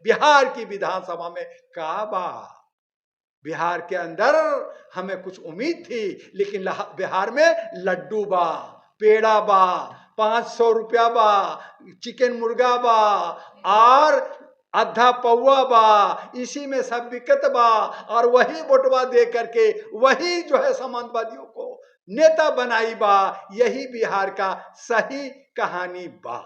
बिहार की विधानसभा में काबा, बिहार के अंदर हमें कुछ उम्मीद थी, लेकिन बिहार में लड्डू बा, पेड़ा बा, 500 रुपया बा, चिकन मुर्गा बा और आधा पौवा बा, इसी में सब दिक्कत बा। और वही वोटवा दे करके वही जो है समाजवादियों को नेता बनाई बा। यही बिहार का सही कहानी बा।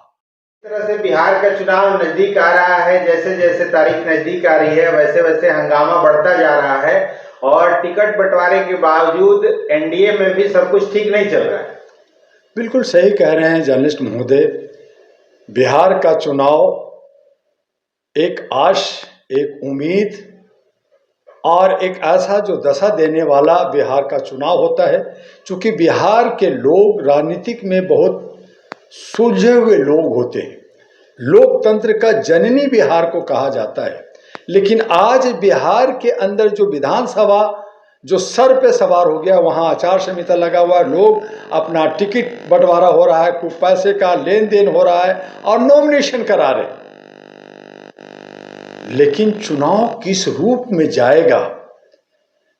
तरह से बिहार का चुनाव नजदीक आ रहा है, जैसे जैसे तारीख नजदीक आ रही है वैसे वैसे हंगामा बढ़ता जा रहा है और टिकट बंटवारे के बावजूद एनडीए में भी सब कुछ ठीक नहीं चल रहा है। बिल्कुल सही कह रहे हैं जर्नलिस्ट महोदय। बिहार का चुनाव एक आश, एक उम्मीद और एक ऐसा जो दशा देने वाला बिहार का चुनाव होता है। चूंकि बिहार के लोग राजनीतिक में बहुत सुलझे हुए लोग होते हैं, लोकतंत्र का जननी बिहार को कहा जाता है। लेकिन आज बिहार के अंदर जो विधानसभा जो सर पे सवार हो गया, वहाँ आचार संहिता लगा हुआ है, लोग अपना टिकट बंटवारा हो रहा है, कुछ पैसे का लेन देन हो रहा है और नॉमिनेशन करा रहे। लेकिन चुनाव किस रूप में जाएगा,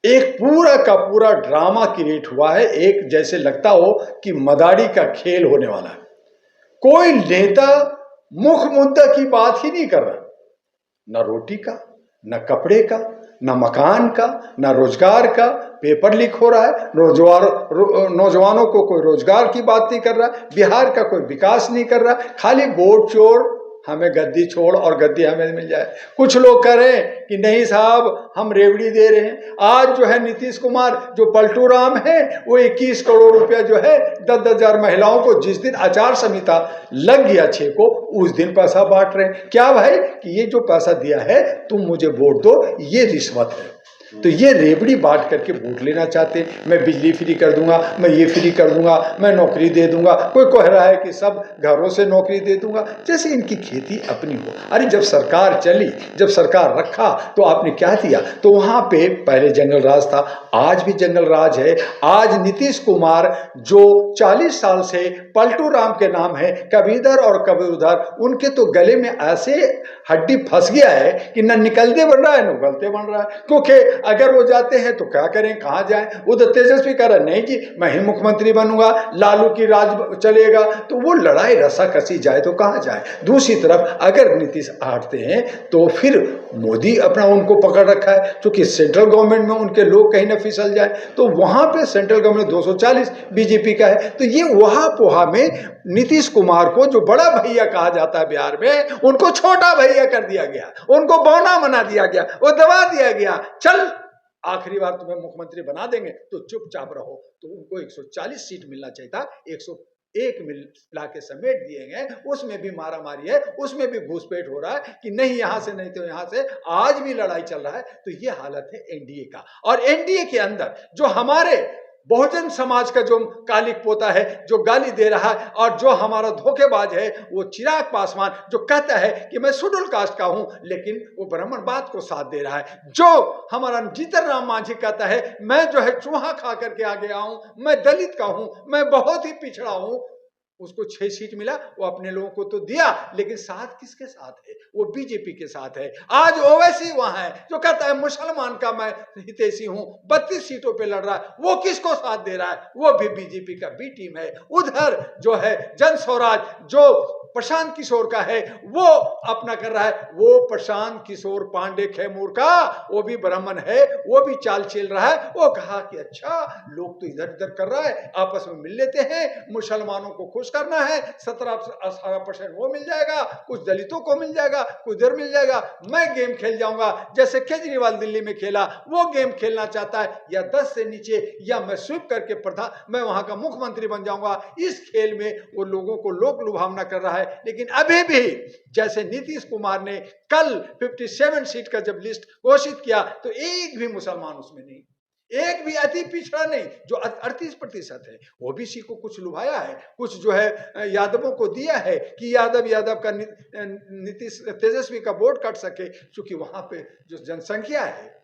एक पूरा का पूरा ड्रामा क्रिएट हुआ है। एक जैसे लगता हो कि मदारी का खेल होने वाला है। कोई नेता मुख्य मुद्दा की बात ही नहीं कर रहा, न रोटी का, न कपड़े का, न मकान का, न रोजगार का। पेपर लीक हो रहा है, नौजवानों को कोई रोजगार की बात नहीं कर रहा, बिहार का कोई विकास नहीं कर रहा, खाली वोट चोर, हमें गद्दी छोड़ और गद्दी हमें मिल जाए। कुछ लोग कह रहे हैं कि नहीं साहब हम रेवड़ी दे रहे हैं। आज जो है नीतीश कुमार जो पलटू राम है वो 21 करोड़ रुपया जो है 10,000 महिलाओं को जिस दिन आचार संहिता लग गया 6 को उस दिन पैसा बांट रहे हैं। क्या भाई कि ये जो पैसा दिया है तुम मुझे वोट दो, ये रिश्वत है। तो ये रेवड़ी बांट करके वोट लेना चाहते हैं। मैं बिजली फ्री कर दूंगा, मैं ये फ्री कर दूंगा, मैं नौकरी दे दूंगा। कोई कह रहा है कि सब घरों से नौकरी दे दूंगा, जैसे इनकी खेती अपनी हो। अरे जब सरकार चली, जब सरकार रखा तो आपने क्या दिया? तो वहां पे पहले जंगल राज था, आज भी जंगल राज है। आज नीतीश कुमार जो 40 साल से पलटू राम के नाम है, कभी इधर और कभी उधर, उनके तो गले में ऐसे हड्डी फंस गया है कि न निकलते बन रहा है न उगलते बन रहा है। क्योंकि अगर वो जाते हैं तो क्या करें, कहाँ जाएं? उधर तेजस्वी कह रहा नहीं जी मैं ही मुख्यमंत्री बनूंगा, लालू की राज चलेगा, तो वो लड़ाई रस्साकसी जाए तो कहाँ जाए। दूसरी तरफ अगर नीतीश हटते हैं तो फिर मोदी अपना उनको पकड़ रखा है, क्योंकि सेंट्रल गवर्नमेंट में उनके लोग कहीं ना फिसल जाए। तो वहां पे सेंट्रल गवर्नमेंट 240 बीजेपी का है। तो ये वहा पोहा में नीतीश कुमार को जो बड़ा भैया कहा जाता है बिहार में, उनको छोटा भैया कर दिया गया, उनको बौना बना दिया गया, वो दबा दिया गया। चल आखिरी बार तुम्हें मुख्यमंत्री बना देंगे तो चुपचाप रहो। तो उनको 140 सीट मिलना चाहिए था, 101 मिला के समेट दिए गए। उसमें भी मारा मारी है, उसमें भी घूसपेट हो रहा है कि नहीं यहां से नहीं तो यहां से, आज भी लड़ाई चल रहा है। तो ये हालत है एनडीए का। और एनडीए के अंदर जो हमारे बहुजन समाज का जो कालिक पोता है जो गाली दे रहा है, और जो हमारा धोखेबाज है वो चिराग पासवान जो कहता है कि मैं शेड्यूल कास्ट का हूं, लेकिन वो ब्राह्मणवाद को साथ दे रहा है। जो हमारा जीतन राम मांझी कहता है मैं जो है चूहा खा करके आगे आऊं, मैं दलित का हूं, मैं बहुत ही पिछड़ा हूं, उसको 6 सीट मिला, वो अपने लोगों को तो दिया, लेकिन साथ किसके साथ है? वो बीजेपी के साथ है। आज ओवैसी वहां है जो कहता है मुसलमान का मैं हितैषी हूं, 32 सीटों पे लड़ रहा है, वो किसको साथ दे रहा है? वो भी बीजेपी का बी टीम है। उधर जो है जन स्वराज जो प्रशांत किशोर का है वो अपना कर रहा है। वो प्रशांत किशोर पांडे खेमूर का वो भी ब्राह्मण है, वो भी चाल चल रहा है। वो कहा कि अच्छा लोग तो इधर उधर कर रहा है, आपस में मिल लेते हैं, मुसलमानों को खुश करना है, 17-18% वो मिल जाएगा, कुछ दलितों को मिल जाएगा, कुछ इधर मिल जाएगा, मैं गेम खेल जाऊंगा जैसे केजरीवाल दिल्ली में खेला, वो गेम खेलना चाहता है। या 10 से नीचे या मैं स्वीप करके मैं वहां का मुख्यमंत्री बन जाऊंगा। इस खेल में वो लोगों को लोक लुभावना कर रहा है। लेकिन अभी भी जैसे नीतीश कुमार ने कल 57 सीट का जब लिस्ट घोषित किया तो एक भी मुसलमान उसमें नहीं, एक भी अति पिछड़ा नहीं, जो 38% है। ओबीसी को कुछ लुभाया है, कुछ जो है यादवों को दिया है कि यादव का नीतीश तेजस्वी का वोट काट सके, क्योंकि वहां पे जो जनसंख्या है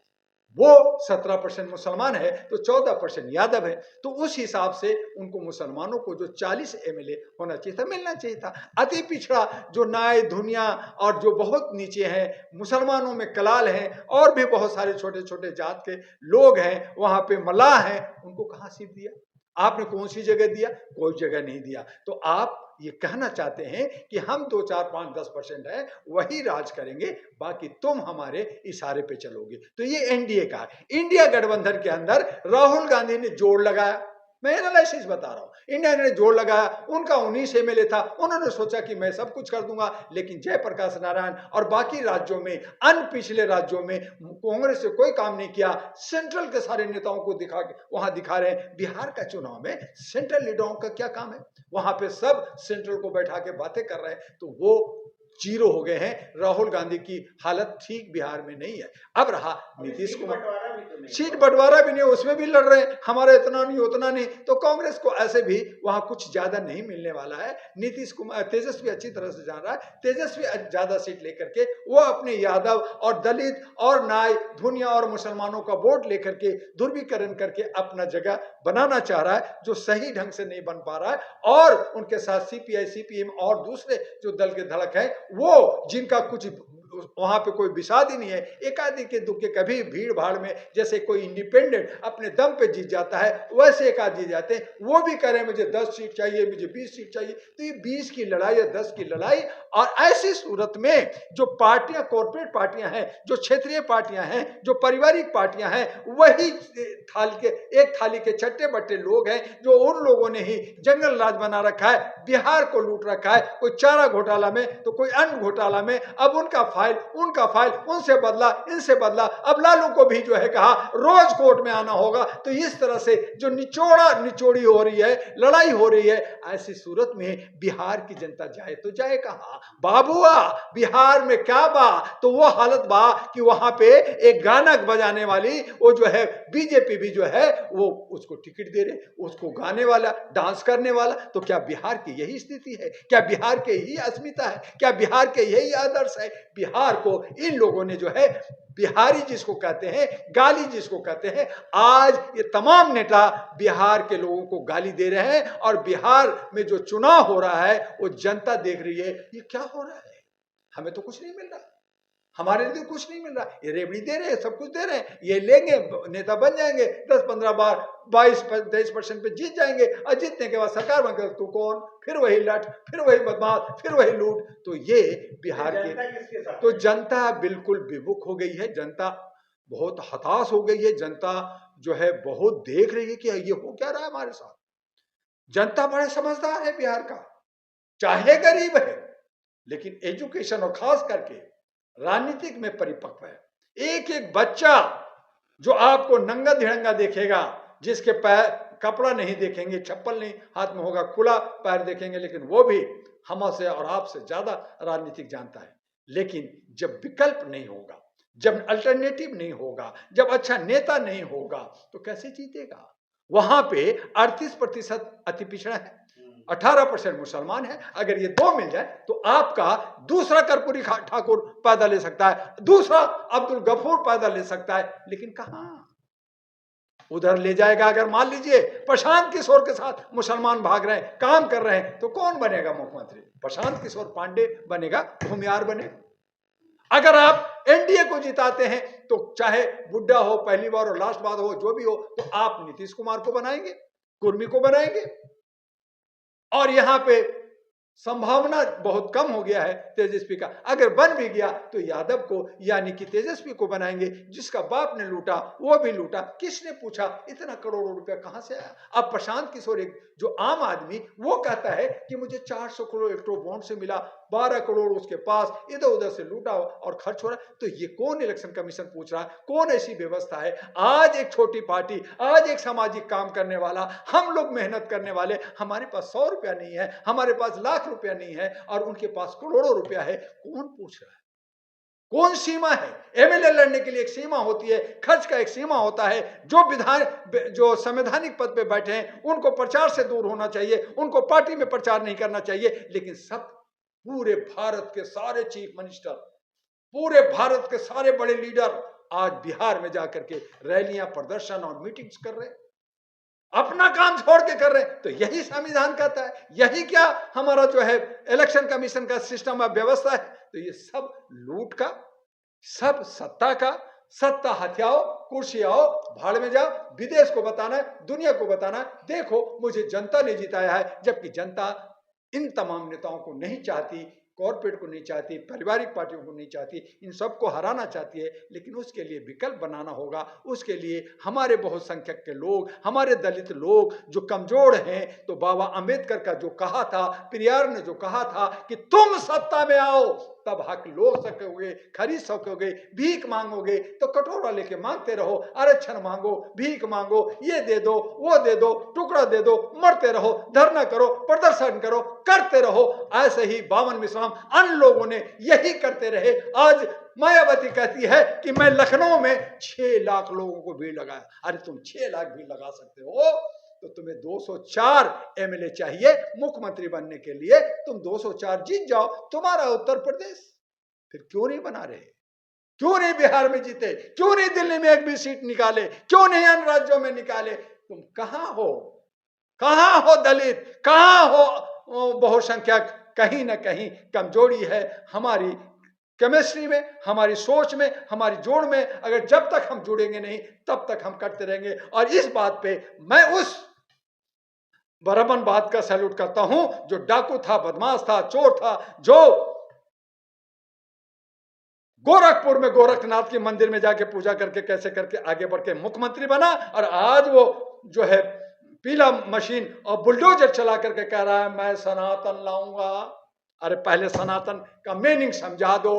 वो 17% मुसलमान है तो 14% यादव है, तो उस हिसाब से उनको मुसलमानों को जो 40 एमएलए होना चाहिए था मिलना चाहिए था। अति पिछड़ा जो नाय धुनिया और जो बहुत नीचे हैं, मुसलमानों में कलाल हैं और भी बहुत सारे छोटे छोटे जात के लोग हैं, वहां पे मलाह हैं, उनको कहां सीट दिया? आपने कौन सी जगह दिया? कोई जगह नहीं दिया। तो आप ये कहना चाहते हैं कि हम 2, 4, 5, 10% है वही राज करेंगे, बाकी तुम हमारे इशारे पे चलोगे। तो ये एनडीए का इंडिया गठबंधन के अंदर राहुल गांधी ने जोड़ लगाया, मैं एनालिसिस बता रहा हूं, इंडिया ने जोड़ लगाया, उनका 19 एमएलए था, उन्होंने सोचा कि मैं सब कुछ कर दूंगा, लेकिन जयप्रकाश नारायण और बाकी राज्यों में, अन्य पिछले राज्यों में कांग्रेस से कोई काम नहीं किया। सेंट्रल के सारे नेताओं को दिखा के वहां दिखा रहे हैं। बिहार का चुनाव में सेंट्रल लीडरों का क्या काम है? वहां पे सब सेंट्रल को बैठा के बातें कर रहे हैं, तो वो जीरो हो गए हैं। राहुल गांधी की हालत ठीक बिहार में नहीं है। अब रहा नीतीश कुमार, सीट बंटवारा भी नहीं, उसमें भी लड़ रहे हैं, हमारा इतना नहीं उतना नहीं, तो कांग्रेस को ऐसे भी वहां कुछ ज्यादा नहीं मिलने वाला है। नीतीश कुमार, तेजस्वी अच्छी तरह से जान रहा है, तेजस्वी ज्यादा सीट लेकर के वो अपने यादव और दलित और नाय धुनिया और मुसलमानों का वोट लेकर के ध्रुवीकरण करके अपना जगह बनाना चाह रहा है, जो सही ढंग से नहीं बन पा रहा है। और उनके साथ सीपीआई सीपीएम और दूसरे जो दल के धड़क है, वो जिनका कुछ वहां पे कोई विषाद ही नहीं है, एकाधिक के दुख के कभी भीड़ भाड़ में जैसे कोई इंडिपेंडेंट अपने दम पे जीत जाता है, वैसे एक आध जीत जाते हैं। वो भी करें मुझे 10 सीट चाहिए, मुझे 20 सीट चाहिए, तो ये 20 की लड़ाई या 10 की लड़ाई। और ऐसी सूरत में जो पार्टियां, कॉर्पोरेट पार्टियां हैं, जो क्षेत्रीय पार्टियां हैं, जो पारिवारिक पार्टियां हैं, वही एक थाली के चट्टे बट्टे लोग हैं, जो उन लोगों ने ही जंगल राज बना रखा है, बिहार को लूट रखा है, कोई चारा घोटाला में तो कोई अन्य घोटाला में। अब उनका फाइल उनसे बदला, इनसे बदला, अब लालू को भी जो है कहा रोज कोर्ट में आना होगा। तो इस तरह से जो निचोड़ी हो रही है, लड़ाई हो रही है, ऐसी सूरत में बिहार की जनता जाए तो जाए कहां? बाबुआ बिहार में क्या बा? तो वो हालत बा कि वहां पे एक गाना बजाने वाली वो जो है बीजेपी भी जो है वो उसको टिकट दे रहे, उसको गाने वाला, डांस करने वाला। तो क्या बिहार की यही स्थिति है? क्या बिहार के यही अस्मिता है? क्या बिहार के यही आदर्श है? बिहार को इन लोगों ने जो है बिहारी जिसको कहते हैं, गाली जिसको कहते हैं, आज ये तमाम नेता बिहार के लोगों को गाली दे रहे हैं। और बिहार में जो चुनाव हो रहा है वो जनता देख रही है, ये क्या हो रहा है? हमें तो कुछ नहीं मिल रहा, हमारे लिए कुछ नहीं मिल रहा। ये रेवड़ी दे रहे हैं, सब कुछ दे रहे हैं, ये लेंगे, नेता बन जाएंगे, 10-15 बार 22-23% पे जीत जाएंगे, और जीतने के बाद सरकार बनकर तू कौन? फिर वही लठ, फिर वही बदमाश, फिर वही लूट। तो ये बिहार के, तो जनता बिल्कुल विमुख हो गई है, जनता बहुत हताश हो गई है, जनता जो है बहुत देख रही है कि ये हो क्या रहा है हमारे साथ। जनता बड़ा समझदार है बिहार का, चाहे गरीब है, लेकिन एजुकेशन और खास करके राजनीतिक में परिपक्व है। एक एक बच्चा जो आपको नंगा धिड़ंगा देखेगा, जिसके पैर कपड़ा नहीं देखेंगे, चप्पल नहीं हाथ में होगा, खुला पैर देखेंगे, लेकिन वो भी हमसे और आपसे ज्यादा राजनीतिक जानता है। लेकिन जब विकल्प नहीं होगा, जब अल्टरनेटिव नहीं होगा, जब अच्छा नेता नहीं होगा, तो कैसे जीतेगा? वहां पे 38% अति पिछड़ा है, 18% मुसलमान है। अगर ये दो मिल जाए तो आपका दूसरा कर्पूरी ठाकुर पैदा ले सकता है, दूसरा अब्दुल गफूर पैदा ले सकता है, लेकिन कहां उधर ले जाएगा? अगर मान लीजिए प्रशांत किशोर के साथ मुसलमान भाग रहे हैं, काम कर रहे हैं, तो कौन बनेगा मुख्यमंत्री? प्रशांत किशोर पांडे बनेगा, भूमियार बने। अगर आप एनडीए को जिताते हैं तो चाहे बुड्ढा हो, पहली बार हो, लास्ट बार हो, जो भी हो, तो आप नीतीश कुमार को बनाएंगे, कुर्मी को बनाएंगे। और यहां पे संभावना बहुत कम हो गया है तेजस्वी का। अगर बन भी गया तो यादव को यानी कि तेजस्वी को बनाएंगे, जिसका बाप ने लूटा वो भी लूटा। किसने पूछा इतना करोड़ों रुपया कहां से आया? अब प्रशांत किशोर एक जो आम आदमी, वो कहता है कि मुझे 400 करोड़ इलेक्ट्रो बॉन्ड से मिला, 12 करोड़ उसके पास इधर उधर से लूटा और खर्च हो रहा है। तो ये कौन इलेक्शन कमीशन पूछ रहा है? कौन ऐसी व्यवस्था है? आज एक छोटी पार्टी, आज एक सामाजिक काम करने वाला, हम लोग मेहनत करने वाले, हमारे पास 100 रुपया नहीं है, हमारे पास लाख रुपया नहीं है, और उनके पास करोड़ों रुपया है। कौन पूछ रहा है? कौन सीमा है? एमएलए लड़ने के लिए एक सीमा होती है, खर्च का एक सीमा होता है। जो संवैधानिक पद पे बैठे हैं उनको प्रचार से दूर होना चाहिए, उनको पार्टी में प्रचार नहीं करना चाहिए। लेकिन सब पूरे भारत के सारे चीफ मिनिस्टर, पूरे भारत के सारे बड़े लीडर आज बिहार में जाकर के रैलियां, प्रदर्शन और मीटिंग्स कर रहे हैं, अपना काम छोड़ के कर रहे हैं। तो यही संविधान कहता है, यही क्या हमारा जो है इलेक्शन कमीशन का सिस्टम और व्यवस्था है। तो ये सब लूट का, सब सत्ता का, सत्ता हथियाओ, कुर्सी आओ, भाड़ में जाओ, विदेश को बताना है, दुनिया को बताना है, देखो मुझे जनता ने जिताया है। जबकि जनता इन तमाम नेताओं को नहीं चाहती, कॉर्पोरेट को नहीं चाहती, पारिवारिक पार्टियों को नहीं चाहती, इन सबको हराना चाहती है। लेकिन उसके लिए विकल्प बनाना होगा। उसके लिए हमारे बहुसंख्यक के लोग, हमारे दलित लोग जो कमजोर हैं, तो बाबा अंबेडकर का जो कहा था, पेरियार ने जो कहा था कि तुम सत्ता में आओ तब हक लो सकोगे, खरीद सकोगे। भीख मांगोगे तो कटोरा लेके मांगते रहो, आरक्षण मांगो, भीख मांगो, ये दे दो, वो दे दो, टुकड़ा दे दो, मरते रहो, धरना करो, प्रदर्शन करो, करते रहो। ऐसे ही 52 मिसाल अन्य लोगों ने यही करते रहे। आज मायावती कहती है कि मैं लखनऊ में 6 लाख लोगों को भीड़ लगाया। अरे तुम 6 लाख भीड़ लगा सकते हो तो तुम्हें 204 एमएलए चाहिए मुख्यमंत्री बनने के लिए। तुम 204 जीत जाओ, तुम्हारा उत्तर प्रदेश। फिर क्यों नहीं बना रहे? क्यों नहीं बिहार में जीते? क्यों नहीं दिल्ली में एक भी सीट निकाले? क्यों नहीं अन्य राज्यों में निकाले? तुम कहां हो? कहां हो दलित? कहां हो बहुसंख्यक? कहीं ना कहीं कमजोरी है हमारी केमिस्ट्री में, हमारी सोच में, हमारी जोड़ में। अगर जब तक हम जुड़ेंगे नहीं तब तक हम करते रहेंगे। और इस बात पे मैं उस बरहमनवाद का सैल्यूट करता हूं जो डाकू था, बदमाश था, चोर था, जो गोरखपुर में गोरखनाथ के मंदिर में जाके पूजा करके कैसे करके आगे बढ़ के मुख्यमंत्री बना। और आज वो जो है पीला मशीन और बुलडोजर चला करके कह रहा है मैं सनातन लाऊंगा। अरे पहले सनातन का मीनिंग समझा दो।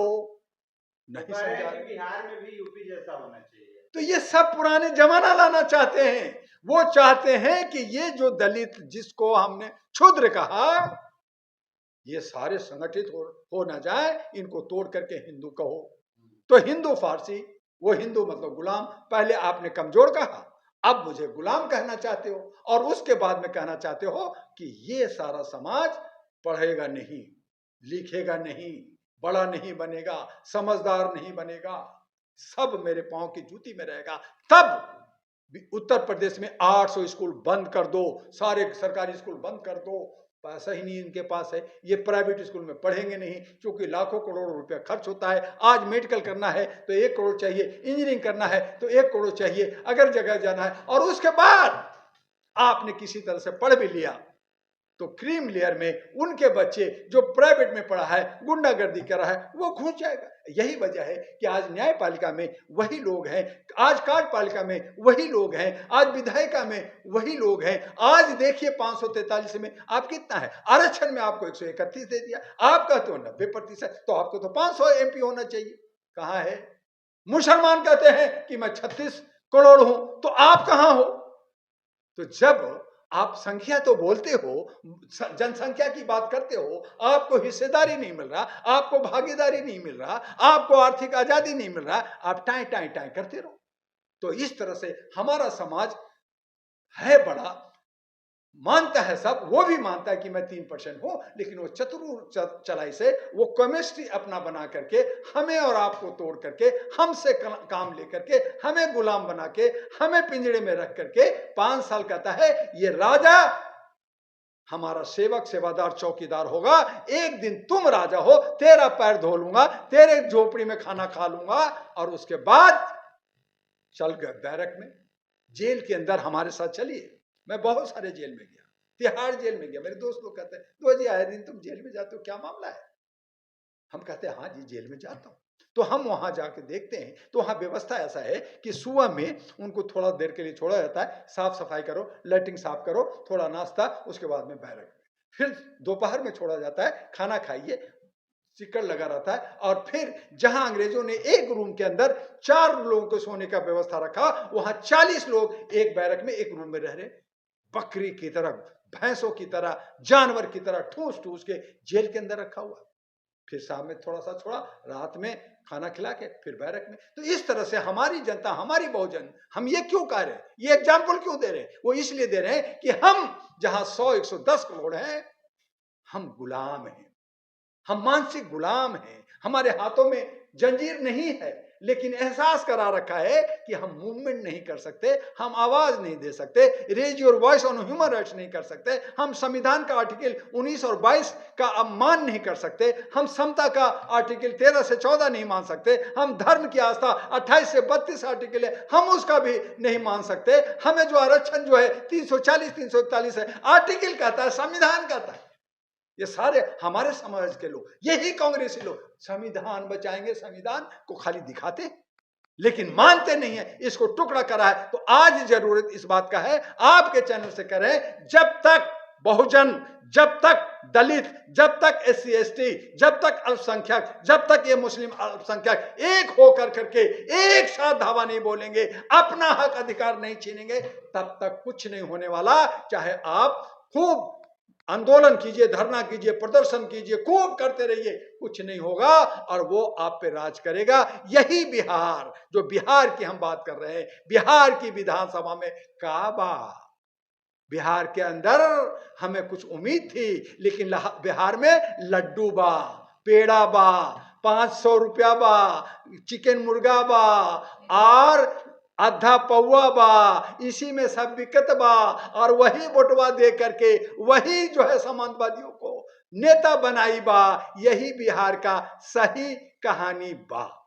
नहीं समझा। बिहार में भी यूपी जैसा होना चाहिए। तो ये सब पुराने जमाना लाना चाहते हैं। वो चाहते हैं कि ये जो दलित जिसको हमने क्षुद्र कहा, ये सारे संगठित हो ना जाए, इनको तोड़ करके हिंदू कहो। तो हिंदू फारसी, वो हिंदू मतलब गुलाम। पहले आपने कमजोर कहा, अब मुझे गुलाम कहना चाहते हो। और उसके बाद में कहना चाहते हो कि ये सारा समाज पढ़ेगा नहीं, लिखेगा नहीं, बड़ा नहीं बनेगा, समझदार नहीं बनेगा, सब मेरे पांव की जूती में रहेगा। तब उत्तर प्रदेश में 800 स्कूल बंद कर दो, सारे सरकारी स्कूल बंद कर दो। पैसा ही नहीं इनके पास है, ये प्राइवेट स्कूल में पढ़ेंगे नहीं, क्योंकि लाखों करोड़ों रुपया खर्च होता है। आज मेडिकल करना है तो 1 करोड़ चाहिए, इंजीनियरिंग करना है तो 1 करोड़ चाहिए, अगर जगह जाना है। और उसके बाद आपने किसी तरह से पढ़ भी लिया तो क्रीम लेयर में उनके बच्चे जो प्राइवेट में पढ़ा है, गुंडागर्दी कर रहा है, वो घुस जाएगा। यही वजह है कि आज न्यायपालिका में वही लोग हैं, आज कार्यपालिका में वही लोग हैं, आज विधायिका में वही लोग हैं। आज देखिए 543 में आप कितना है, आरक्षण में आपको 131 दे दिया, आप कहते हो 90%, तो आपको तो 500 एमपी होना चाहिए। कहाँ है? मुसलमान कहते हैं कि मैं 36 करोड़ हूं, तो आप कहां हो? तो जब आप संख्या तो बोलते हो, जनसंख्या की बात करते हो, आपको हिस्सेदारी नहीं मिल रहा, आपको भागीदारी नहीं मिल रहा, आपको आर्थिक आजादी नहीं मिल रहा, आप टाई टाई टाई करते रहो। तो इस तरह से हमारा समाज है बड़ा, मानता है सब, वो भी मानता है कि मैं 3% हूं, लेकिन वो चतुर चलाई से वो केमिस्ट्री अपना बना करके हमें और आपको तोड़ करके, हमसे काम लेकर के, हमें गुलाम बना के, हमें पिंजड़े में रख करके 5 साल कहता है ये राजा हमारा सेवक सेवादार चौकीदार होगा। एक दिन तुम राजा हो, तेरा पैर धो लूंगा, तेरे झोपड़ी में खाना खा लूंगा, और उसके बाद चल गए बैरक में, जेल के अंदर हमारे साथ चलिए। मैं बहुत सारे जेल में गया, तिहाड़ जेल में गया। मेरे दोस्त लोग कहते हैं तो जी आए दिन तुम जेल में जाते हो, क्या मामला है? हम कहते हैं हाँ जी जेल में जाता हूँ। तो हम वहां जाके देखते हैं तो वहां व्यवस्था ऐसा है कि सुबह में उनको थोड़ा देर के लिए छोड़ा जाता है, साफ सफाई करो, लैट्रिन साफ करो, थोड़ा नाश्ता, उसके बाद में बैरक में। फिर दोपहर में छोड़ा जाता है, खाना खाइए, चिकन लगा रहता है। और फिर जहां अंग्रेजों ने एक रूम के अंदर 4 लोगों को सोने का व्यवस्था रखा, वहां 40 लोग एक बैरक में एक रूम में रह रहे, बकरी की तरह, भैंसों की तरह, जानवर की तरह ठूस ठूस के जेल के अंदर रखा हुआ। फिर शाम में थोड़ा सा छोड़ा, रात में खाना खिला के फिर बैरक में। तो इस तरह से हमारी जनता, हमारी बहुजन, हम ये क्यों कह रहे हैं, ये एग्जाम्पल क्यों दे रहे हैं? वो इसलिए दे रहे हैं कि हम जहां 100-110 करोड़ हैं, हम गुलाम हैं, हम मानसिक गुलाम हैं। हमारे हाथों में जंजीर नहीं है, लेकिन एहसास करा रखा है कि हम मूवमेंट नहीं कर सकते, हम आवाज नहीं दे सकते, raise your voice on human rights नहीं कर सकते, हम संविधान का आर्टिकल 19 और 22 का अपमान नहीं कर सकते, हम समता का आर्टिकल 13 से 14 नहीं मान सकते, हम धर्म की आस्था 28 से 32 आर्टिकल है हम उसका भी नहीं मान सकते, हमें जो आरक्षण जो है 340 341 है आर्टिकल कहता है, संविधान कहता है। ये सारे हमारे समाज के लोग, यही कांग्रेसी लोग संविधान बचाएंगे, संविधान को खाली दिखाते लेकिन मानते नहीं है, इसको टुकड़ा करा है। तो आज जरूरत इस बात का है, आपके चैनल से करें, जब तक बहुजन, जब तक दलित, जब तक SC ST, जब तक अल्पसंख्यक, जब तक ये मुस्लिम अल्पसंख्यक एक होकर करके एक साथ धावा नहीं बोलेंगे, अपना हक अधिकार नहीं छीनेंगे, तब तक कुछ नहीं होने वाला। चाहे आप खूब आंदोलन कीजिए, धरना कीजिए, प्रदर्शन कीजिए, खूब करते रहिए, कुछ नहीं होगा और वो आप पे राज करेगा। यही बिहार, जो बिहार की हम बात कर रहे हैं, बिहार की विधानसभा में काबा, बिहार के अंदर हमें कुछ उम्मीद थी, लेकिन बिहार में लड्डू बा, पेड़ा बा, 500 रुपया बा, चिकन मुर्गा बा और आधा पौवा बा, इसी में सब विकत बा और वही वोटवा दे करके वही जो है समाजवादियों को नेता बनाई बा। यही बिहार का सही कहानी बा।